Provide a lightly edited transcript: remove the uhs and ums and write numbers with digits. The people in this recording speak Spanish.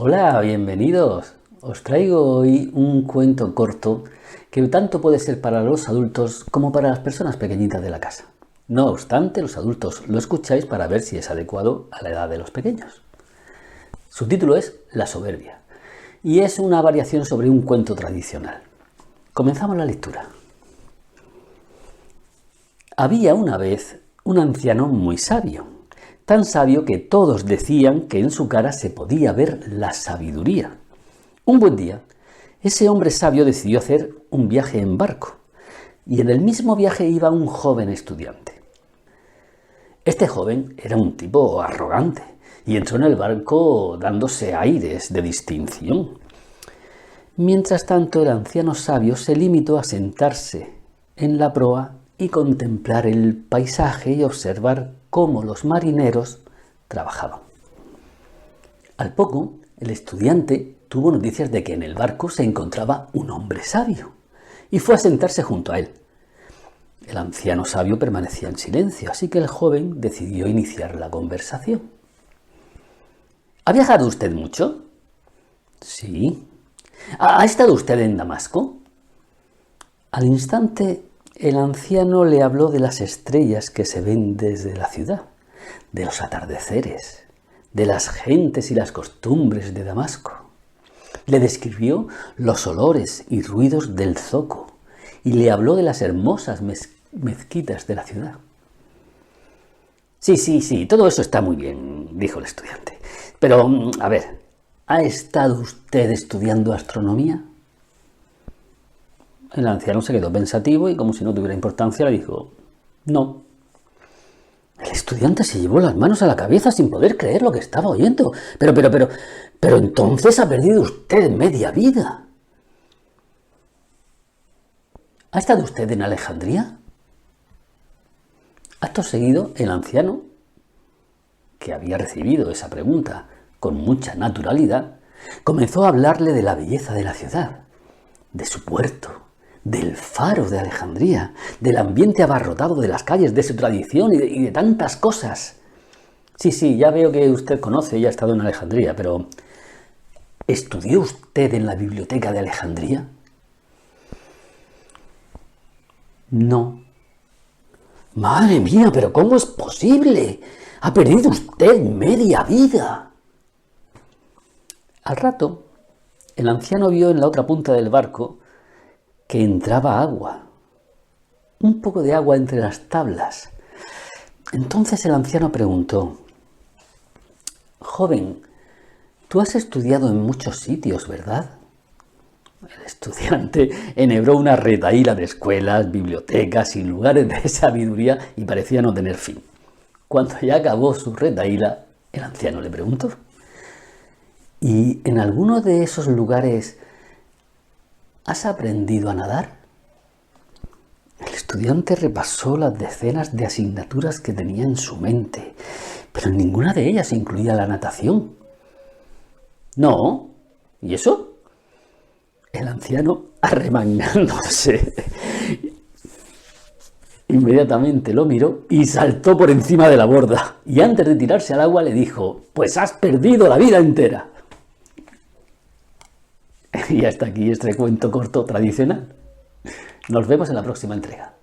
Hola, bienvenidos. Os traigo hoy un cuento corto que tanto puede ser para los adultos como para las personas pequeñitas de la casa. No obstante, los adultos lo escucháis para ver si es adecuado a la edad de los pequeños. Su título es La soberbia y es una variación sobre un cuento tradicional. Comenzamos la lectura. Había una vez un anciano muy sabio, tan sabio que todos decían que en su cara se podía ver la sabiduría. Un buen día, ese hombre sabio decidió hacer un viaje en barco, y en el mismo viaje iba un joven estudiante. Este joven era un tipo arrogante, y entró en el barco dándose aires de distinción. Mientras tanto, el anciano sabio se limitó a sentarse en la proa y contemplar el paisaje y observar cómo los marineros trabajaban. Al poco, el estudiante tuvo noticias de que en el barco se encontraba un hombre sabio y fue a sentarse junto a él. El anciano sabio permanecía en silencio, así que el joven decidió iniciar la conversación. ¿Ha viajado usted mucho? Sí. ¿Ha estado usted en Damasco? Al instante, el anciano le habló de las estrellas que se ven desde la ciudad, de los atardeceres, de las gentes y las costumbres de Damasco. Le describió los olores y ruidos del zoco y le habló de las hermosas mezquitas de la ciudad. Sí, todo eso está muy bien, dijo el estudiante. Pero, a ver, ¿ha estado usted estudiando astronomía? El anciano se quedó pensativo y, como si no tuviera importancia, le dijo, no. El estudiante se llevó las manos a la cabeza sin poder creer lo que estaba oyendo. Pero entonces ha perdido usted media vida. ¿Ha estado usted en Alejandría? Acto seguido, el anciano, que había recibido esa pregunta con mucha naturalidad, comenzó a hablarle de la belleza de la ciudad, de su puerto, del faro de Alejandría, del ambiente abarrotado de las calles, de su tradición y de tantas cosas. Sí, ya veo que usted conoce y ha estado en Alejandría, pero ¿estudió usted en la biblioteca de Alejandría? No. Madre mía, pero ¿cómo es posible? Ha perdido usted media vida. Al rato, el anciano vio en la otra punta del barco que entraba agua, un poco de agua entre las tablas. Entonces el anciano preguntó, joven, tú has estudiado en muchos sitios, ¿verdad? El estudiante enhebró una retahíla de escuelas, bibliotecas y lugares de sabiduría y parecía no tener fin. Cuando ya acabó su retahíla, el anciano le preguntó, ¿y en alguno de esos lugares has aprendido a nadar? El estudiante repasó las decenas de asignaturas que tenía en su mente, pero en ninguna de ellas incluía la natación. No, ¿y eso? El anciano, arremangándose, inmediatamente lo miró y saltó por encima de la borda. Y antes de tirarse al agua le dijo, pues has perdido la vida entera. Y hasta aquí este cuento corto tradicional. Nos vemos en la próxima entrega.